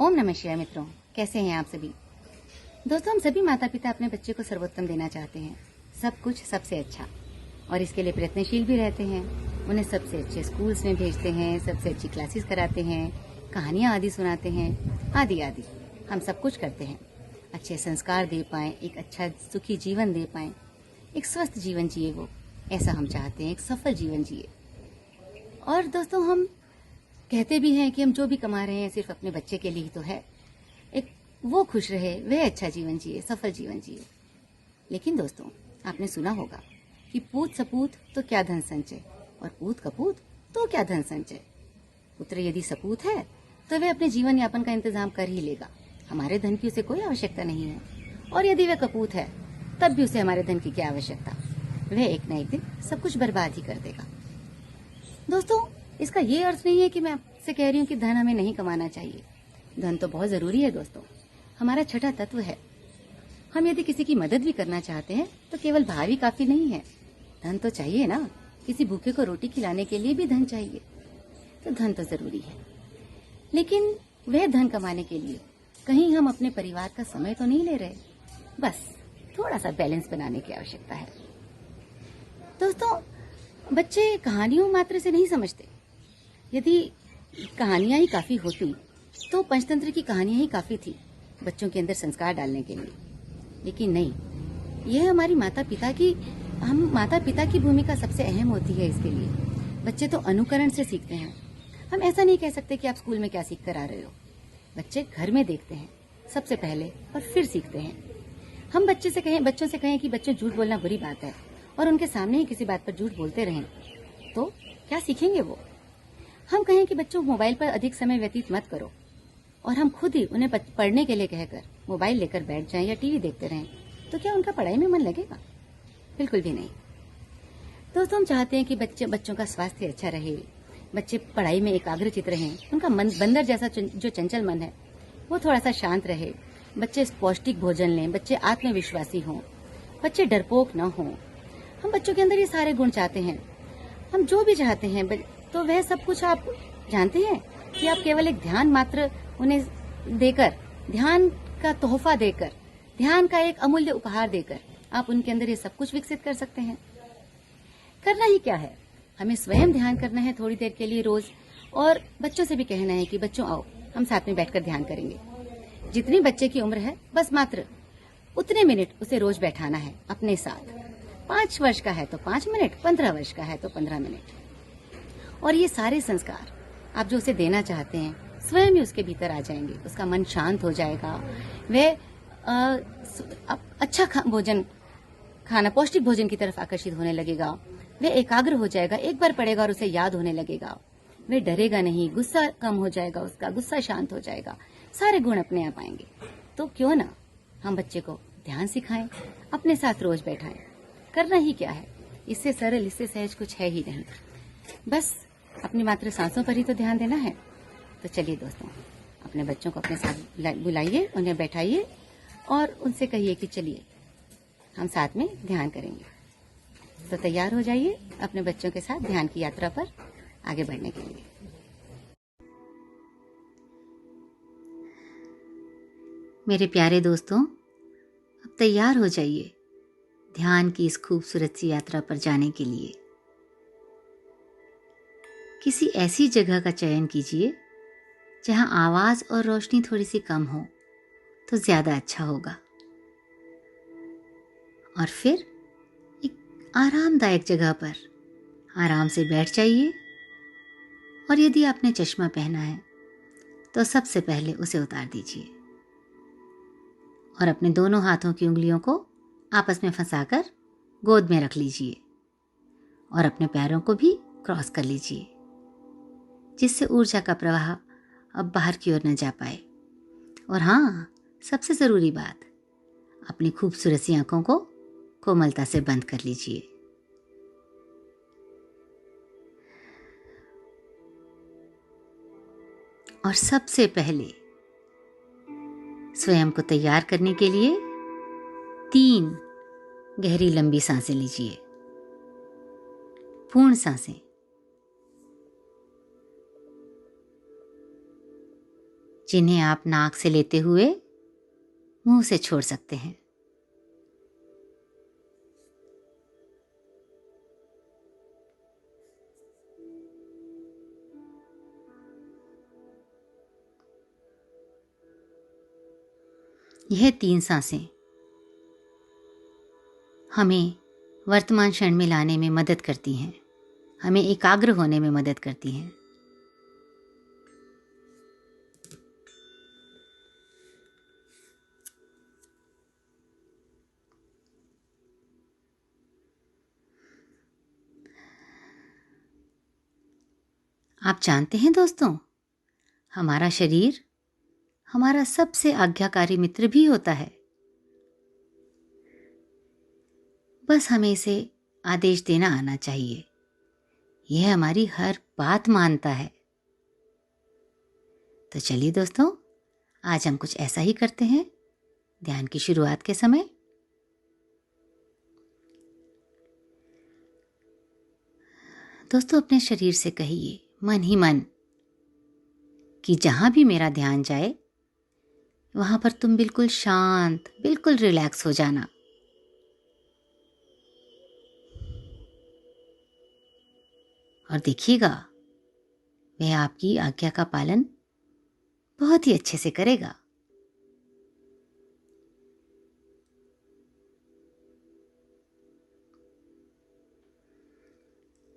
ओम नमः शिवाय मित्रों, कैसे हैं आप सभी। दोस्तों, हम सभी माता पिता अपने बच्चे को सर्वोत्तम देना चाहते हैं, सब कुछ सबसे अच्छा, और इसके लिए प्रयत्नशील भी रहते हैं। उन्हें सबसे अच्छे स्कूल्स में भेजते हैं, सबसे अच्छी क्लासेस कराते हैं, कहानियाँ आदि सुनाते हैं, आदि आदि। हम सब कुछ करते हैं, अच्छे संस्कार दे पाएँ, एक अच्छा सुखी जीवन दे पाएँ, एक स्वस्थ जीवन जिए वो, ऐसा हम चाहते हैं, एक सफल जीवन जिए। और दोस्तों, हम कहते भी हैं कि हम जो भी कमा रहे हैं सिर्फ अपने बच्चे के लिए ही तो है, एक वो खुश रहे, वह अच्छा जीवन जिए, सफल जीवन जिए। लेकिन दोस्तों, आपने सुना होगा कि पूत सपूत तो क्या धन संचय, और पूत कपूत तो क्या धन संचय। पुत्र यदि सपूत है तो वह अपने जीवन यापन का इंतजाम कर ही लेगा, हमारे धन की उसे कोई आवश्यकता नहीं है। और यदि वह कपूत है तब भी उसे हमारे धन की क्या आवश्यकता, वह एक न एक दिन सब कुछ बर्बाद ही कर देगा। दोस्तों, इसका ये अर्थ नहीं है कि मैं आपसे कह रही हूँ कि धन हमें नहीं कमाना चाहिए। धन तो बहुत जरूरी है दोस्तों, हमारा छठा तत्व है। हम यदि किसी की मदद भी करना चाहते हैं तो केवल भाव ही काफी नहीं है, धन तो चाहिए ना। किसी भूखे को रोटी खिलाने के लिए भी धन चाहिए, तो धन तो जरूरी है। लेकिन वह धन कमाने के लिए कहीं हम अपने परिवार का समय तो नहीं ले रहे, बस थोड़ा सा बैलेंस बनाने की आवश्यकता है। दोस्तों, बच्चे कहानियों मात्र से नहीं समझते। यदि कहानियां ही काफी होती तो पंचतंत्र की कहानियां ही काफी थी बच्चों के अंदर संस्कार डालने के लिए। लेकिन नहीं, यह हमारी माता पिता की भूमिका सबसे अहम होती है इसके लिए। बच्चे तो अनुकरण से सीखते हैं। हम ऐसा नहीं कह सकते कि आप स्कूल में क्या सीख कर आ रहे हो। बच्चे घर में देखते हैं सबसे पहले और फिर सीखते हैं। हम बच्चों से कहें कि बच्चे झूठ बोलना बुरी बात है और उनके सामने ही किसी बात पर झूठ बोलते रहें, तो क्या सीखेंगे वो। हम कहें कि बच्चों मोबाइल पर अधिक समय व्यतीत मत करो, और हम खुद ही उन्हें पढ़ने के लिए कहकर मोबाइल लेकर बैठ जाएं या टीवी देखते रहें, तो क्या उनका पढ़ाई में मन लगेगा? बिल्कुल भी नहीं। दोस्तों, हम चाहते हैं कि बच्चों का स्वास्थ्य अच्छा रहे, बच्चे पढ़ाई में एकाग्रचित रहें, उनका मन बंदर जैसा जो चंचल मन है वो थोड़ा सा शांत रहे, बच्चे पौष्टिक भोजन लें, बच्चे आत्मविश्वासी हों, बच्चे डरपोक न हों। हम बच्चों के अंदर ये सारे गुण चाहते हैं। हम जो भी चाहते हैं तो वह सब कुछ आप जानते हैं कि आप केवल एक ध्यान मात्र उन्हें देकर, ध्यान का तोहफा देकर, ध्यान का एक अमूल्य उपहार देकर आप उनके अंदर ये सब कुछ विकसित कर सकते हैं। करना ही क्या है, हमें स्वयं ध्यान करना है थोड़ी देर के लिए रोज, और बच्चों से भी कहना है कि बच्चों आओ, हम साथ में बैठकर ध्यान करेंगे। जितनी बच्चे की उम्र है बस मात्र उतने मिनट उसे रोज बैठाना है अपने साथ। 5 वर्ष का है तो 5 मिनट, 15 वर्ष का है तो 15 मिनट। और ये सारे संस्कार आप जो उसे देना चाहते हैं स्वयं ही उसके भीतर आ जाएंगे। उसका मन शांत हो जाएगा, वह अच्छा भोजन खाना, पौष्टिक भोजन की तरफ आकर्षित होने लगेगा, वह एकाग्र हो जाएगा, एक बार पढ़ेगा और उसे याद होने लगेगा, वह डरेगा नहीं, गुस्सा कम हो जाएगा, उसका गुस्सा शांत हो जाएगा, सारे गुण अपने आप आएंगे। तो क्यों ना हम बच्चे को ध्यान सिखाएं, अपने साथ रोज बैठाएं। करना ही क्या है, इससे सरल, इससे सहज कुछ है ही नहीं। बस अपनी मात्र सांसों पर ही तो ध्यान देना है। तो चलिए दोस्तों, अपने बच्चों को अपने साथ बुलाइए, उन्हें बैठाइए और उनसे कहिए कि चलिए हम साथ में ध्यान करेंगे। तो तैयार हो जाइए अपने बच्चों के साथ ध्यान की यात्रा पर आगे बढ़ने के लिए। मेरे प्यारे दोस्तों, अब तैयार हो जाइए ध्यान की इस खूबसूरत सी यात्रा पर जाने के लिए। किसी ऐसी जगह का चयन कीजिए जहां आवाज और रोशनी थोड़ी सी कम हो तो ज्यादा अच्छा होगा। और फिर एक आरामदायक जगह पर आराम से बैठ जाइए, और यदि आपने चश्मा पहना है तो सबसे पहले उसे उतार दीजिए और अपने दोनों हाथों की उंगलियों को आपस में फंसाकर गोद में रख लीजिए और अपने पैरों को भी क्रॉस कर लीजिए, जिससे ऊर्जा का प्रवाह अब बाहर की ओर न जा पाए। और हाँ, सबसे जरूरी बात, अपनी खूबसूरत सी आंखों को कोमलता से बंद कर लीजिए। और सबसे पहले स्वयं को तैयार करने के लिए 3 गहरी लंबी सांसें लीजिए, पूर्ण सांसें। 4 जिन्हें आप नाक से लेते हुए मुंह से छोड़ सकते हैं। यह 3 सांसें हमें वर्तमान क्षण में लाने में मदद करती हैं, हमें एकाग्र होने में मदद करती हैं। आप जानते हैं दोस्तों, हमारा शरीर हमारा सबसे आज्ञाकारी मित्र भी होता है। बस हमें इसे आदेश देना आना चाहिए। यह हमारी हर बात मानता है। तो चलिए दोस्तों, आज हम कुछ ऐसा ही करते हैं ध्यान की शुरुआत के समय। दोस्तों, अपने शरीर से कहिए मन ही मन कि जहां भी मेरा ध्यान जाए वहां पर तुम बिल्कुल शांत, बिल्कुल रिलैक्स हो जाना। और देखिएगा, वह आपकी आज्ञा का पालन बहुत ही अच्छे से करेगा।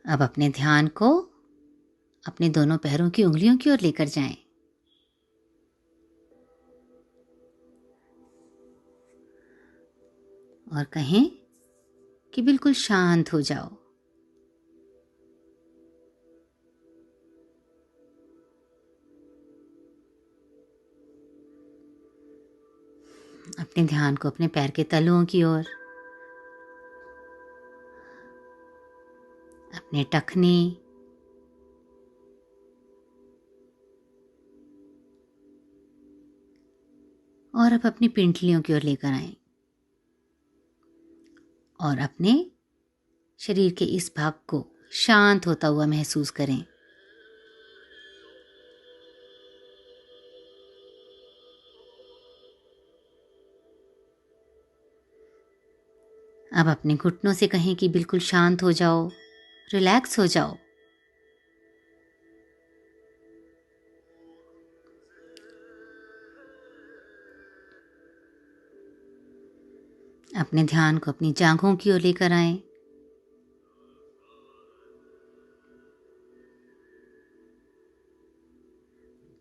अब अपने ध्यान को अपने दोनों पैरों की उंगलियों की ओर लेकर जाएं। और कहें कि बिल्कुल शांत हो जाओ। अपने ध्यान को अपने पैर के तलुओं की ओर, अपने टखने, और अब अपनी पिंडलियों की ओर लेकर आएं। और अपने शरीर के इस भाग को शांत होता हुआ महसूस करें। अब अपने घुटनों से कहें कि बिल्कुल शांत हो जाओ, रिलैक्स हो जाओ। अपने ध्यान को अपनी जांघों की ओर लेकर आएं।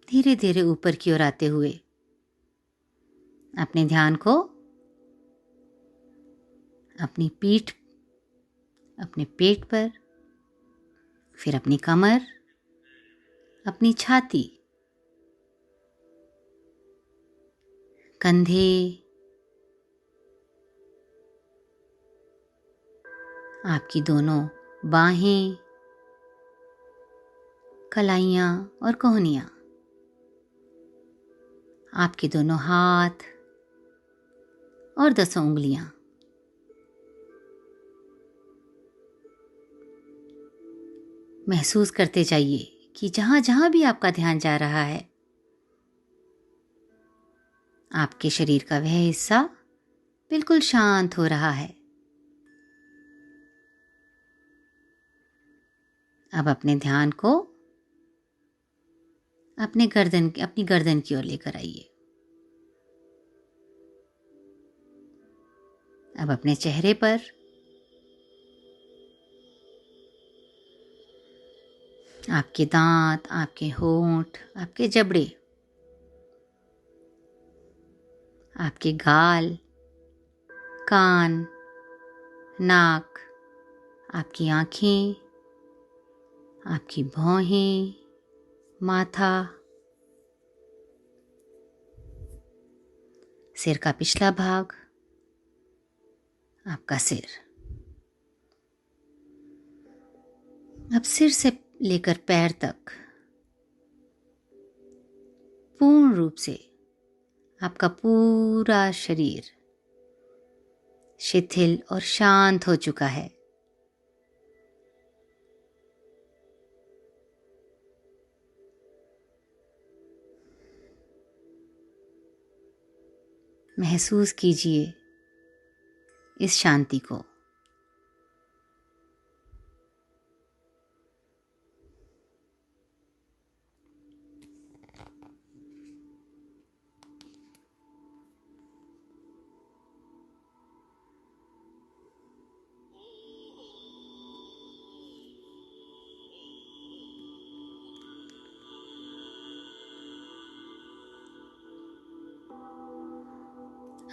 धीरे धीरे ऊपर की ओर आते हुए अपने ध्यान को अपनी पीठ, अपने पेट पर, फिर अपनी कमर, अपनी छाती, कंधे, आपकी दोनों बाहें, कलाइयां और कोहनियां, आपके दोनों हाथ और 10 उंगलियां। महसूस करते जाइए कि जहां जहां भी आपका ध्यान जा रहा है, आपके शरीर का वह हिस्सा बिल्कुल शांत हो रहा है। अब अपने ध्यान को अपनी गर्दन की ओर लेकर आइए। अब अपने चेहरे पर, आपके दांत, आपके होंठ, आपके जबड़े, आपके गाल, कान, नाक, आपकी आँखें, आपकी भौहें, माथा, सिर का पिछला भाग, आपका सिर। अब सिर से लेकर पैर तक पूर्ण रूप से आपका पूरा शरीर शिथिल और शांत हो चुका है। महसूस कीजिए इस शांति को।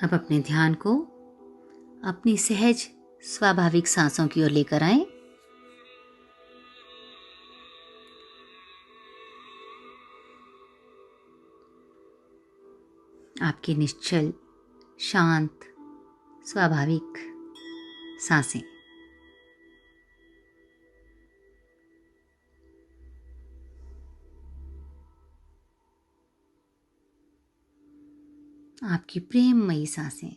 अब अपने ध्यान को अपनी सहज स्वाभाविक सांसों की ओर लेकर आएं। आपकी निश्चल, शांत, स्वाभाविक सांसें। आपकी प्रेममयी सांसें।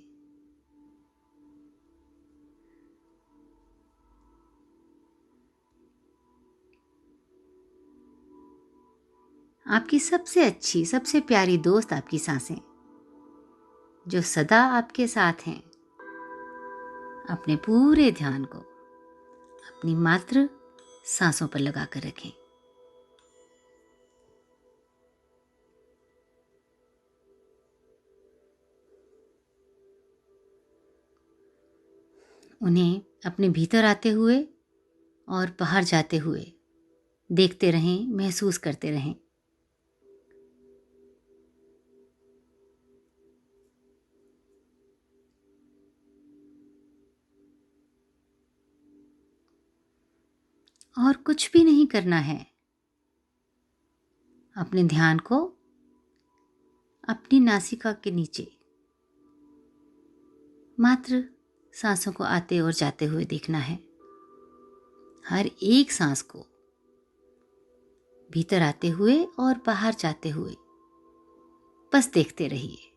आपकी सबसे अच्छी, सबसे प्यारी दोस्त आपकी सांसें, जो सदा आपके साथ हैं। अपने पूरे ध्यान को अपनी मात्र सांसों पर लगा कर रखें। उन्हें अपने भीतर आते हुए और बाहर जाते हुए देखते रहें, महसूस करते रहें। और कुछ भी नहीं करना है। अपने ध्यान को अपनी नासिका के नीचे मात्र सांसों को आते और जाते हुए देखना है। हर एक सांस को भीतर आते हुए और बाहर जाते हुए बस देखते रहिए।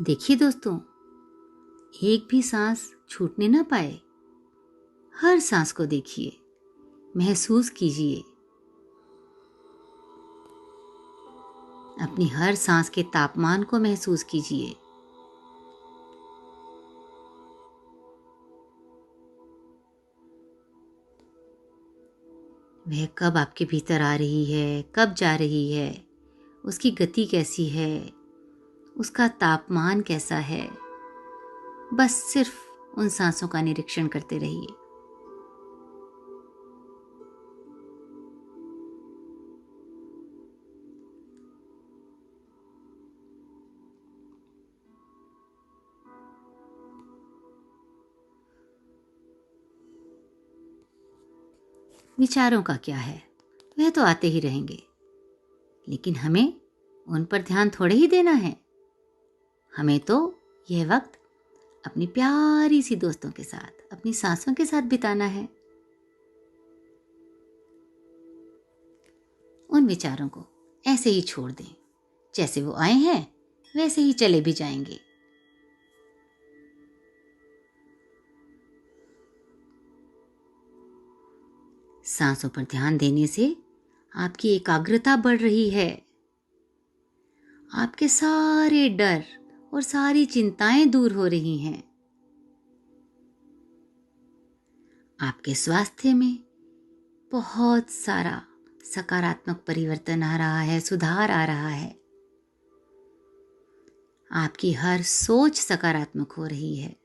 देखिए दोस्तों, एक भी सांस छूटने ना पाए। हर सांस को देखिए, महसूस कीजिए। अपनी हर सांस के तापमान को महसूस कीजिए। वह कब आपके भीतर आ रही है, कब जा रही है, उसकी गति कैसी है, उसका तापमान कैसा है। बस सिर्फ उन सांसों का निरीक्षण करते रहिए। विचारों का क्या है, वह तो आते ही रहेंगे, लेकिन हमें उन पर ध्यान थोड़े ही देना है। हमें तो यह वक्त अपनी प्यारी सी दोस्तों के साथ, अपनी सांसों के साथ बिताना है। उन विचारों को ऐसे ही छोड़ दें, जैसे वो आए हैं वैसे ही चले भी जाएंगे। सांसों पर ध्यान देने से आपकी एकाग्रता बढ़ रही है। आपके सारे डर और सारी चिंताएं दूर हो रही हैं। आपके स्वास्थ्य में बहुत सारा सकारात्मक परिवर्तन आ रहा है, सुधार आ रहा है। आपकी हर सोच सकारात्मक हो रही है।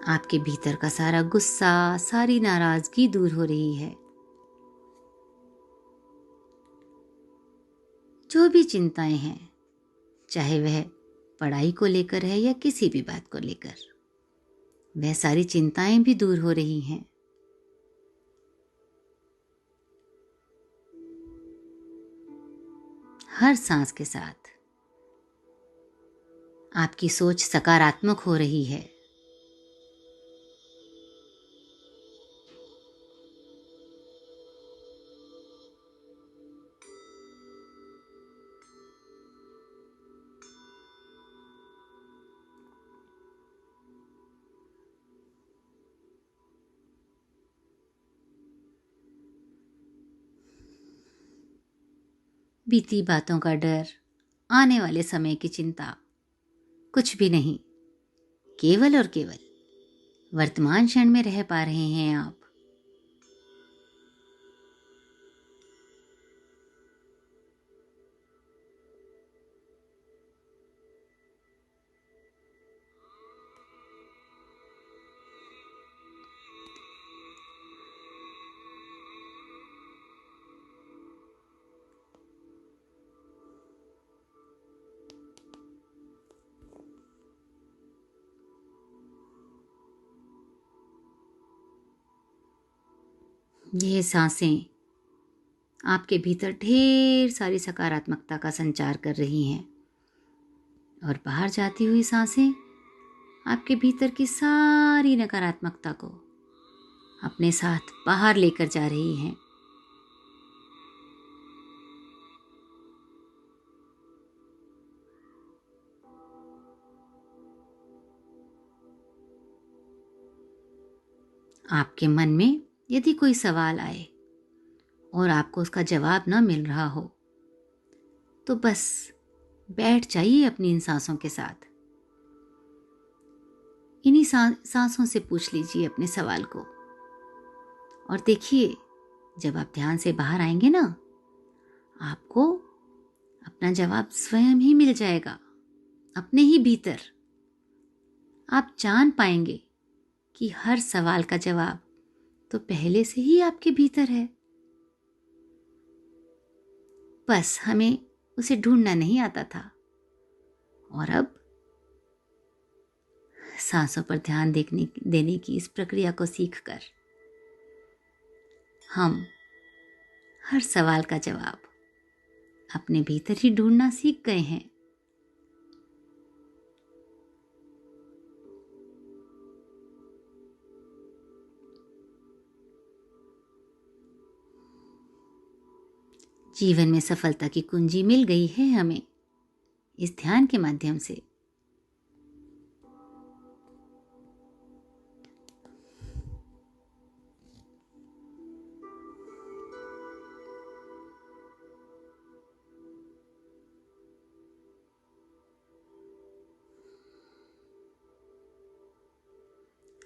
आपके भीतर का सारा गुस्सा, सारी नाराजगी दूर हो रही है। जो भी चिंताएं हैं, चाहे वह पढ़ाई को लेकर है या किसी भी बात को लेकर, वह सारी चिंताएं भी दूर हो रही हैं। हर सांस के साथ आपकी सोच सकारात्मक हो रही है। बीती बातों का डर, आने वाले समय की चिंता, कुछ भी नहीं। केवल और केवल वर्तमान क्षण में रह पा रहे हैं आप। ये सांसें आपके भीतर ढेर सारी सकारात्मकता का संचार कर रही हैं और बाहर जाती हुई सांसें आपके भीतर की सारी नकारात्मकता को अपने साथ बाहर लेकर जा रही हैं। आपके मन में यदि कोई सवाल आए और आपको उसका जवाब न मिल रहा हो तो बस बैठ जाइए अपनी इन सांसों के साथ। इन्हीं सांसों से पूछ लीजिए अपने सवाल को और देखिए, जब आप ध्यान से बाहर आएंगे ना, आपको अपना जवाब स्वयं ही मिल जाएगा, अपने ही भीतर। आप जान पाएंगे कि हर सवाल का जवाब तो पहले से ही आपके भीतर है, बस हमें उसे ढूंढना नहीं आता था। और अब सांसों पर ध्यान देने की इस प्रक्रिया को सीखकर हम हर सवाल का जवाब अपने भीतर ही ढूंढना सीख गए हैं। जीवन में सफलता की कुंजी मिल गई है हमें इस ध्यान के माध्यम से।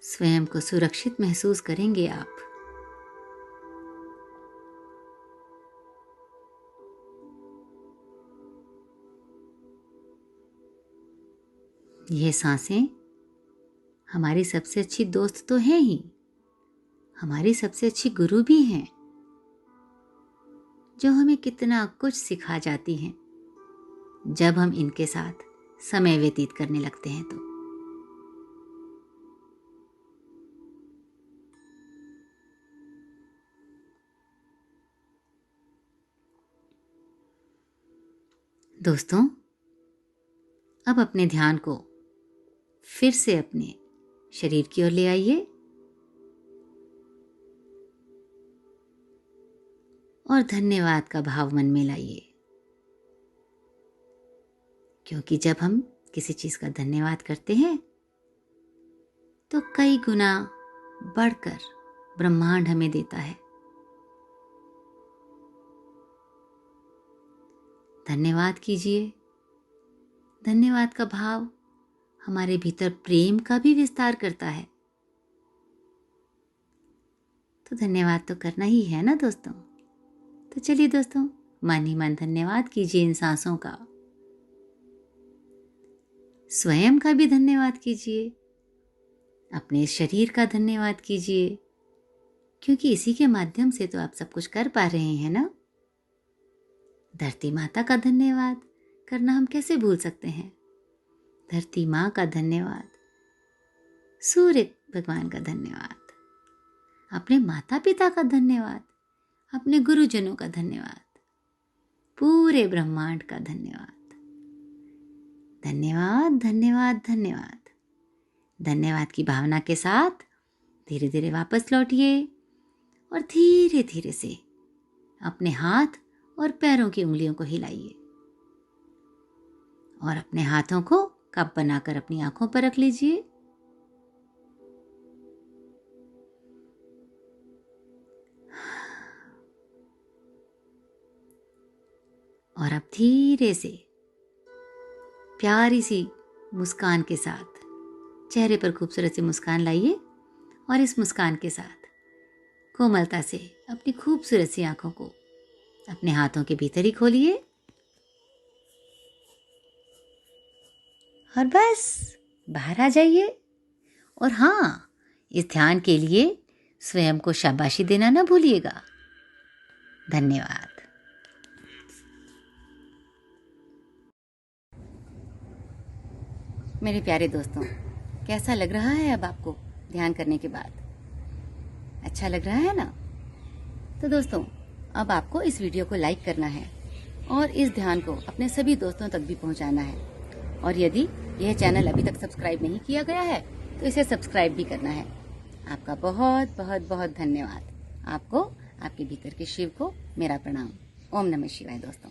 स्वयं को सुरक्षित महसूस करेंगे आप। ये सांसें हमारी सबसे अच्छी दोस्त तो हैं ही, हमारी सबसे अच्छी गुरु भी हैं, जो हमें कितना कुछ सिखा जाती हैं जब हम इनके साथ समय व्यतीत करने लगते हैं तो। दोस्तों, अब अपने ध्यान को फिर से अपने शरीर की ओर ले आइए और धन्यवाद का भाव मन में लाइए, क्योंकि जब हम किसी चीज का धन्यवाद करते हैं तो कई गुना बढ़कर ब्रह्मांड हमें देता है। धन्यवाद कीजिए। धन्यवाद का भाव हमारे भीतर प्रेम का भी विस्तार करता है। तो धन्यवाद तो करना ही है ना दोस्तों। तो चलिए दोस्तों, मन ही मन धन्यवाद कीजिए इन सांसों का। स्वयं का भी धन्यवाद कीजिए, अपने शरीर का धन्यवाद कीजिए, क्योंकि इसी के माध्यम से तो आप सब कुछ कर पा रहे हैं ना। धरती माता का धन्यवाद करना हम कैसे भूल सकते हैं। धरती माँ का धन्यवाद, सूर्य भगवान का धन्यवाद, अपने माता पिता का धन्यवाद, अपने गुरुजनों का धन्यवाद, पूरे ब्रह्मांड का धन्यवाद। धन्यवाद धन्यवाद धन्यवाद। धन्यवाद की भावना के साथ धीरे धीरे वापस लौटिए और धीरे धीरे से अपने हाथ और पैरों की उंगलियों को हिलाइए और अपने हाथों को कप बनाकर अपनी आंखों पर रख लीजिए। और अब धीरे से प्यारी सी मुस्कान के साथ चेहरे पर खूबसूरत सी मुस्कान लाइए और इस मुस्कान के साथ कोमलता से अपनी खूबसूरत सी आंखों को अपने हाथों के भीतर ही खोलिए और बस बाहर आ जाइए। और हाँ, इस ध्यान के लिए स्वयं को शाबाशी देना ना भूलिएगा। धन्यवाद। मेरे प्यारे दोस्तों, कैसा लग रहा है अब आपको ध्यान करने के बाद? अच्छा लग रहा है ना? तो दोस्तों, अब आपको इस वीडियो को लाइक करना है और इस ध्यान को अपने सभी दोस्तों तक भी पहुंचाना है। और यदि यह चैनल अभी तक सब्सक्राइब नहीं किया गया है तो इसे सब्सक्राइब भी करना है। आपका बहुत बहुत बहुत धन्यवाद। आपको, आपके भीतर के शिव को मेरा प्रणाम। ओम नमः शिवाय दोस्तों।